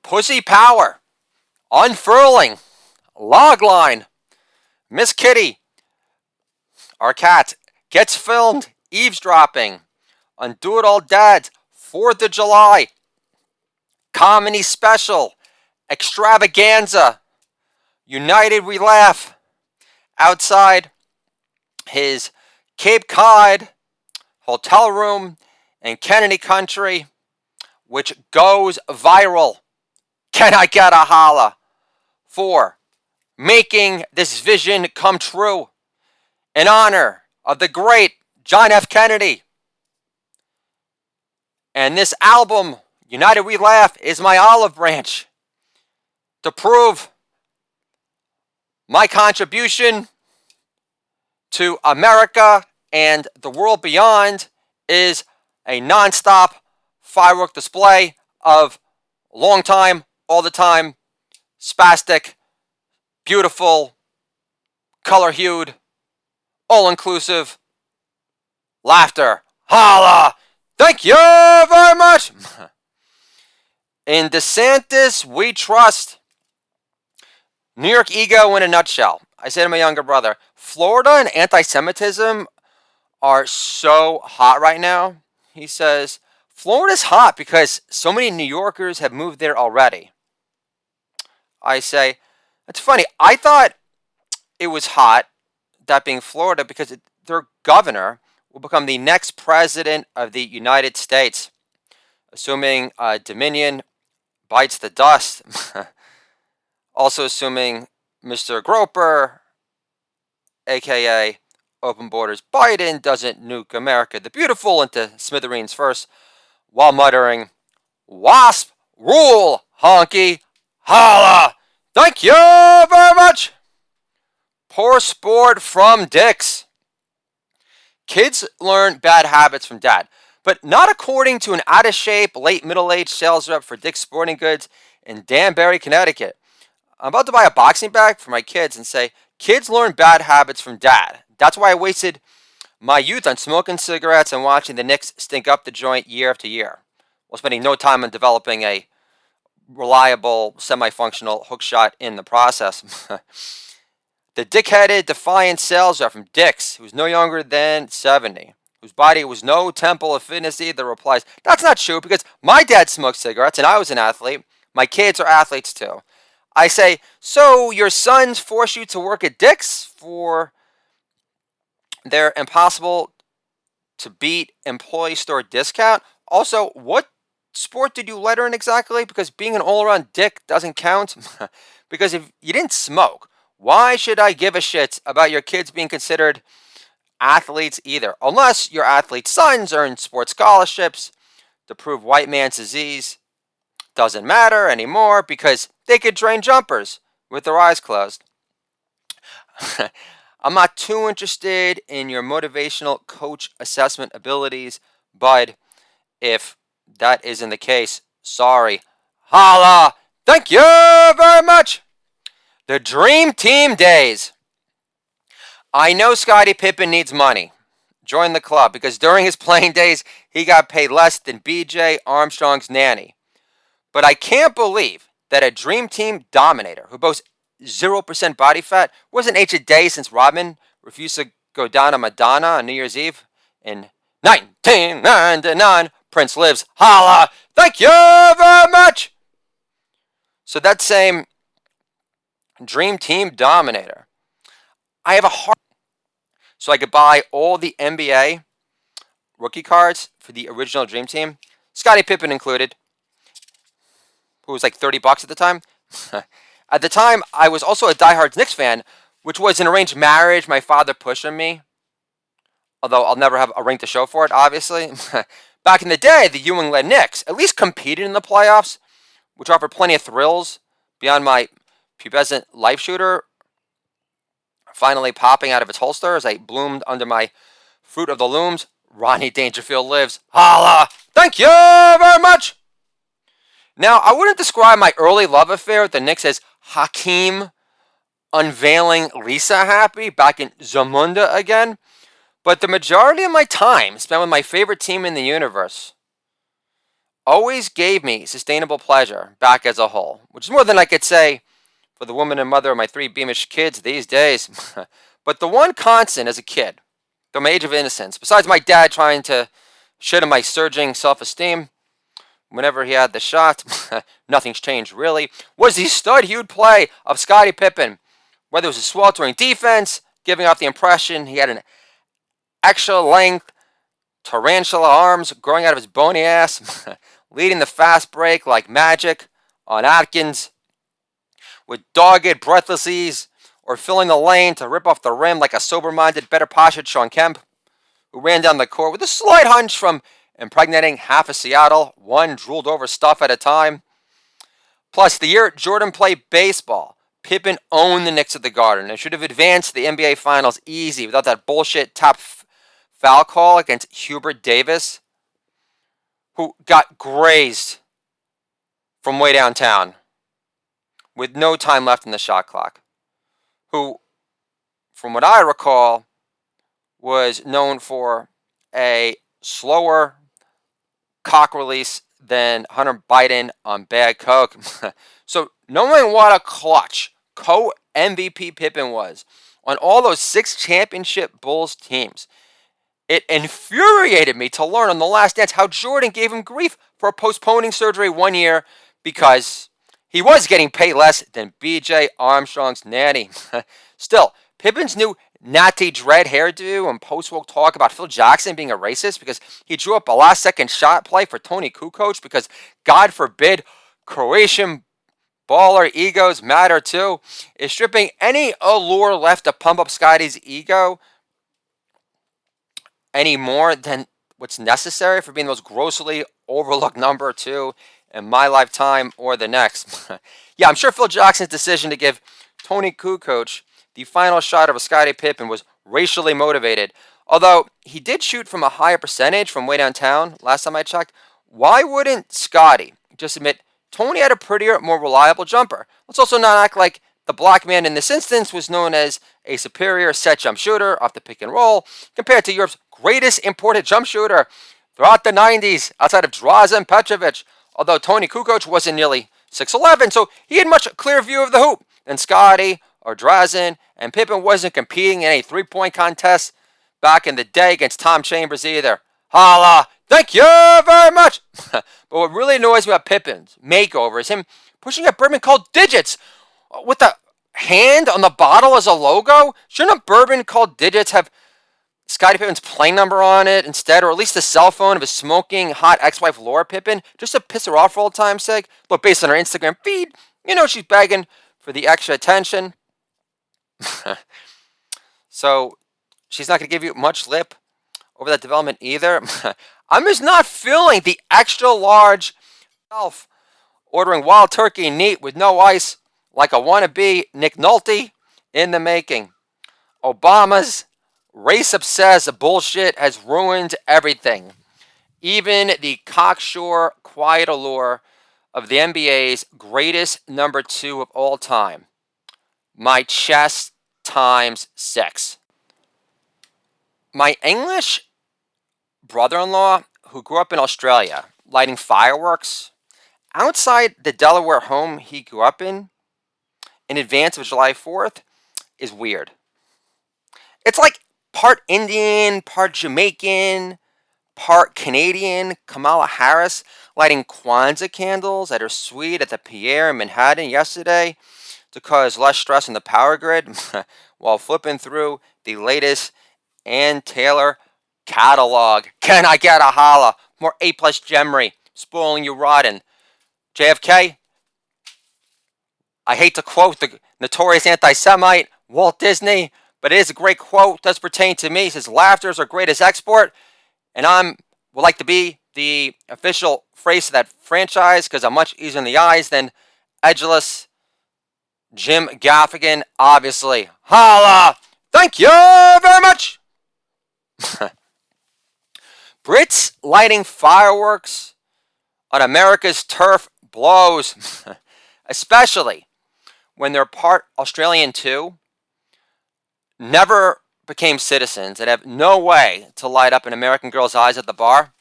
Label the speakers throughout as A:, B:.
A: Pussy Power, Unfurling, Logline, Miss Kitty, our cat, gets filmed eavesdropping, Undo It All Dad, 4th of July, Comedy Special, Extravaganza, United We Laugh, outside his Cape Cod hotel room in Kennedy Country, which goes viral. Can I get a holla? For making this vision come true in honor of the great John F. Kennedy. And this album, United We Laugh, is my olive branch to prove my contribution to America and the world beyond is a non-stop firework display of long time, all the time, spastic, beautiful, color-hued, all-inclusive laughter. Holla! Thank you very much! In DeSantis, we trust. New York ego in a nutshell. I say to my younger brother, Florida and anti-Semitism are so hot right now. He says, Florida's hot because so many New Yorkers have moved there already. I say, it's funny. I thought it was hot, that being Florida, because their governor will become the next president of the United States, assuming Dominion bites the dust. Also assuming Mr. Groper, a.k.a. Open Borders Biden, doesn't nuke America the Beautiful into smithereens first, while muttering, WASP rule, honky, holla! Thank you very much! Poor sport from Dick's. Kids learn bad habits from dad, but not according to an out-of-shape, late middle-aged sales rep for Dick's Sporting Goods in Danbury, Connecticut. I'm about to buy a boxing bag for my kids and say, kids learn bad habits from dad. That's why I wasted my youth on smoking cigarettes and watching the Knicks stink up the joint year after year, while spending no time on developing a reliable, semi-functional hook shot in the process. The dick-headed, defiant sales rep from Dick's, who's no younger than 70, whose body was no temple of fitness either, replies, that's not true because my dad smoked cigarettes and I was an athlete. My kids are athletes too. I say, so your sons force you to work at Dick's for their impossible to beat employee store discount? Also, what sport did you letter in exactly? Because being an all-around dick doesn't count. Because if you didn't smoke, why should I give a shit about your kids being considered athletes either? Unless your athlete sons earn sports scholarships to prove white man's disease doesn't matter anymore because they could drain jumpers with their eyes closed. I'm not too interested in your motivational coach assessment abilities, bud. If that isn't the case, sorry. Holla! Thank you very much! The Dream Team days. I know Scottie Pippen needs money. Join the club because during his playing days, he got paid less than B.J. Armstrong's nanny. But I can't believe that a Dream Team dominator who boasts 0% body fat wasn't aged a day since Rodman refused to go down on Madonna on New Year's Eve in 1999. Prince lives. Holla! Thank you very much! So that same Dream Team dominator, I have a heart so I could buy all the NBA rookie cards for the original Dream Team, Scottie Pippen included, who was like $30 at the time. At the time, I was also a diehard Knicks fan, which was an arranged marriage my father pushed on me. Although I'll never have a ring to show for it, obviously. Back in the day, the Ewing-led Knicks at least competed in the playoffs, which offered plenty of thrills beyond my pubescent life shooter finally popping out of its holster as I bloomed under my Fruit of the Looms. Ronnie Dangerfield lives. Holla! Thank you very much! Now, I wouldn't describe my early love affair with the Knicks as Hakeem unveiling Lisa happy back in Zamunda again, but the majority of my time spent with my favorite team in the universe always gave me sustainable pleasure back as a whole, which is more than I could say for the woman and mother of my 3 Beamish kids these days. But the one constant as a kid, from my age of innocence, besides my dad trying to shit on my surging self-esteem whenever he had the shot, nothing's changed really, was the stud-hued play of Scottie Pippen. Whether it was a sweltering defense, giving off the impression he had an extra length tarantula arms growing out of his bony ass, leading the fast break like magic on Atkins, with dogged, breathless ease, or filling the lane to rip off the rim like a sober-minded, better-postured Shawn Kemp, who ran down the court with a slight hunch from impregnating half of Seattle, one drooled-over stuff at a time. Plus, the year Jordan played baseball, Pippen owned the Knicks at the Garden and should have advanced to the NBA Finals easy without that bullshit tap foul call against Hubert Davis, who got grazed from way downtown with no time left in the shot clock, who, from what I recall, was known for a slower cock release than Hunter Biden on bad coke. So knowing what a clutch co-MVP Pippen was on all those 6 championship Bulls teams, it infuriated me to learn on The Last Dance how Jordan gave him grief for postponing surgery 1 year because he was getting paid less than B.J. Armstrong's nanny. Still, Pippen's new natty dread hairdo and post-woke talk about Phil Jackson being a racist because he drew up a last-second shot play for Tony Kukoc because, God forbid, Croatian baller egos matter too, is stripping any allure left to pump up Scotty's ego any more than what's necessary for being the most grossly overlooked number 2 in my lifetime or the next. Yeah, I'm sure Phil Jackson's decision to give Tony Kukoc the final shot of a Scottie Pippen was racially motivated. Although he did shoot from a higher percentage from way downtown last time I checked, why wouldn't Scottie just admit Tony had a prettier, more reliable jumper? Let's also not act like the black man in this instance was known as a superior set jump shooter off the pick and roll compared to Europe's greatest imported jump shooter throughout the 90s outside of Drazen Petrovic, although Tony Kukoc wasn't nearly 6'11", so he had much clearer view of the hoop than Scottie or Drazen, and Pippen wasn't competing in a three-point contest back in the day against Tom Chambers either. Holla! Thank you very much! But what really annoys me about Pippen's makeover is him pushing a bourbon called Digits with the hand on the bottle as a logo. Shouldn't a bourbon called Digits have Scottie Pippen's plane number on it instead, or at least the cell phone of his smoking hot ex-wife Laura Pippen, just to piss her off for old time's sake? Look, based on her Instagram feed, you know she's begging for the extra attention. So she's not going to give you much lip over that development either. I'm just not feeling the extra large self ordering wild turkey neat with no ice like a wannabe Nick Nolte in the making. Obama's race-obsessed bullshit has ruined everything. Even the cocksure, quiet allure of the NBA's greatest number 2 of all time. My chest times 6. My English brother-in-law, who grew up in Australia, lighting fireworks outside the Delaware home he grew up in advance of July 4th, is weird. It's like part Indian, part Jamaican, part Canadian Kamala Harris lighting Kwanzaa candles at her suite at the Pierre in Manhattan yesterday to cause less stress on the power grid while flipping through the latest Ann Taylor catalog. Can I get a holla? More A+ Gemry, spoiling you rotten. JFK, I hate to quote the notorious anti-Semite Walt Disney, but it is a great quote. It does pertain to me. He says, laughter is our greatest export, and would like to be the official phrase of that franchise because I'm much easier in the eyes than edgeless Jim Gaffigan, obviously. Holla! Thank you very much! Brits lighting fireworks on America's turf blows, especially when they're part Australian too, never became citizens and have no way to light up an American girl's eyes at the bar.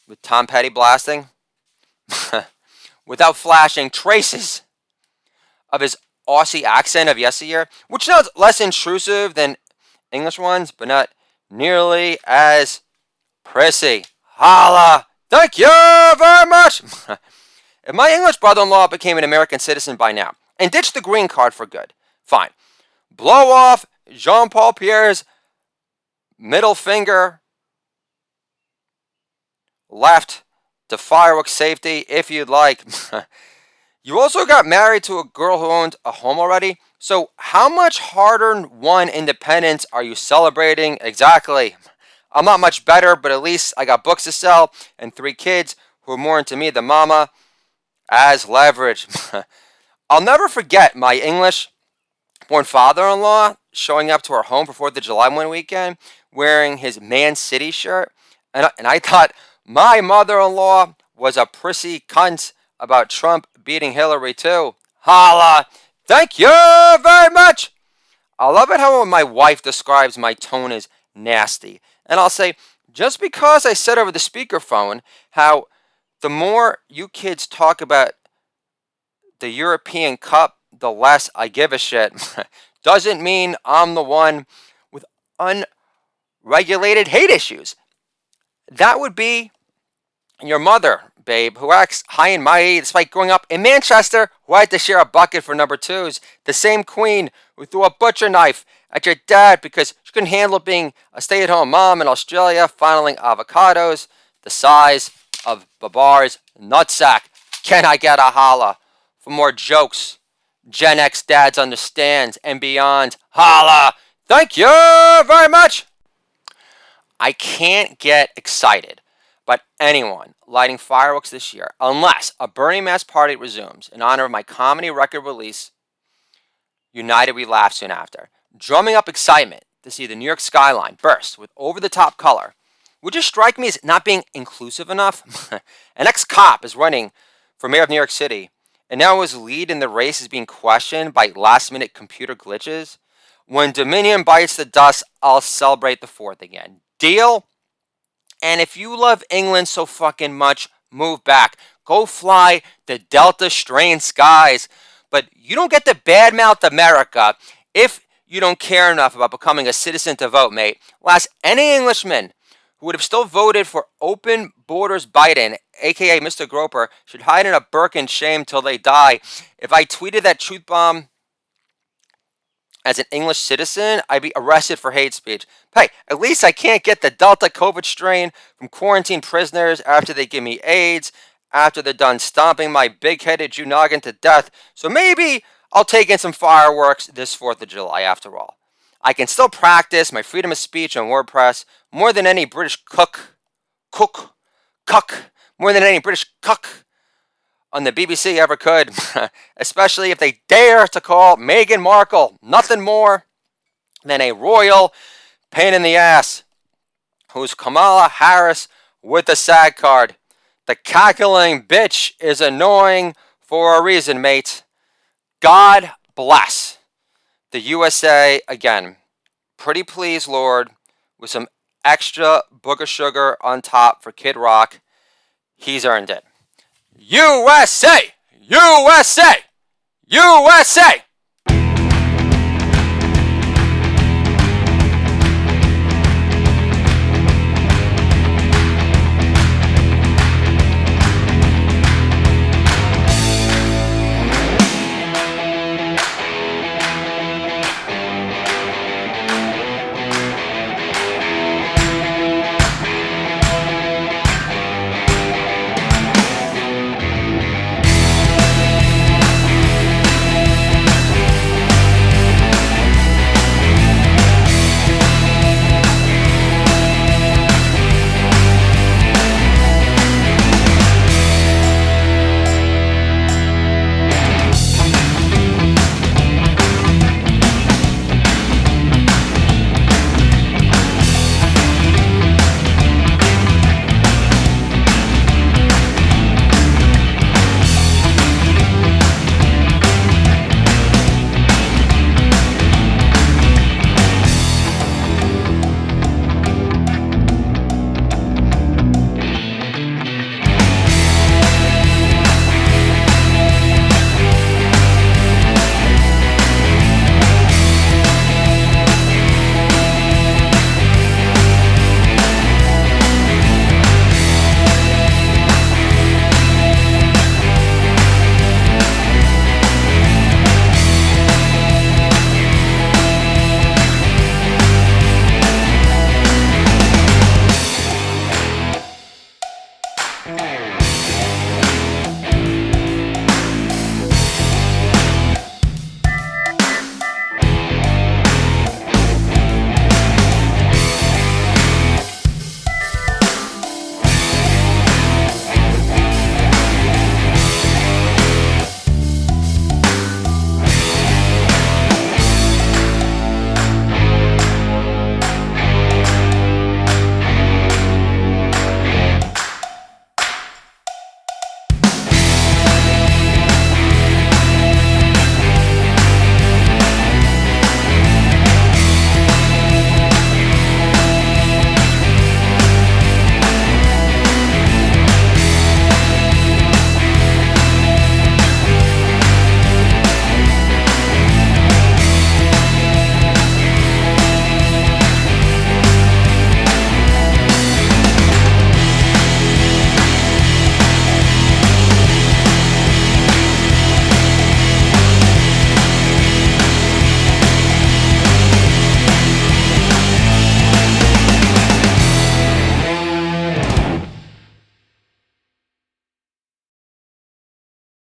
A: with Tom Petty blasting without flashing traces of his Aussie accent of yesteryear, which sounds less intrusive than English ones, but not nearly as prissy. Holla! Thank you very much! If my English brother-in-law became an American citizen by now and ditched the green card for good, fine. Blow off Jean-Paul Pierre's middle finger left to fireworks safety if you'd like. You also got married to a girl who owned a home already, so how much hard-earned independence are you celebrating exactly? I'm not much better, but at least I got books to sell and 3 kids who are more into me than mama as leverage. I'll never forget my English-born father-in-law showing up to our home for 4th of July one weekend wearing his Man City shirt, and I thought my mother-in-law was a prissy cunt about Trump beating Hillary too. Holla! Thank you very much! I love it how my wife describes my tone as nasty. And I'll say, just because I said over the speakerphone how the more you kids talk about the European Cup, the less I give a shit, doesn't mean I'm the one with unregulated hate issues. That would be your mother, babe, who acts high and mighty despite growing up in Manchester, who had to share a bucket for number 2s. The same queen who threw a butcher knife at your dad because she couldn't handle being a stay-at-home mom in Australia, funneling avocados the size of Babar's nutsack. Can I get a holla? For more jokes, Gen X dads understands and beyond. Holla! Thank you very much! I can't get excited about anyone lighting fireworks this year unless a Bernie Mass party resumes in honor of my comedy record release, United We Laugh, soon after, drumming up excitement to see the New York skyline burst with over-the-top color would just strike me as not being inclusive enough. An ex-cop is running for mayor of New York City, and now his lead in the race is being questioned by last-minute computer glitches. When Dominion bites the dust, I'll celebrate the 4th again. Deal? And if you love England so fucking much, move back. Go fly the Delta strain skies. But you don't get to badmouth America if you don't care enough about becoming a citizen to vote, mate. Last, any Englishman who would have still voted for open borders Biden, aka Mr. Groper, should hide in a Birkin shame till they die. If I tweeted that truth bomb as an English citizen, I'd be arrested for hate speech. Hey, at least I can't get the Delta COVID strain from quarantine prisoners after they give me AIDS, after they're done stomping my big-headed Jew noggin to death. So maybe I'll take in some fireworks this 4th of July after all. I can still practice my freedom of speech on WordPress more than any British cuck, more than any British cuck on the BBC ever could, especially if they dare to call Meghan Markle nothing more than a royal pain in the ass, who's Kamala Harris with the SAG card. The cackling bitch is annoying for a reason, mate. God bless the USA again. Pretty please, Lord, with some extra booger sugar on top for Kid Rock. He's earned it. USA! USA! USA!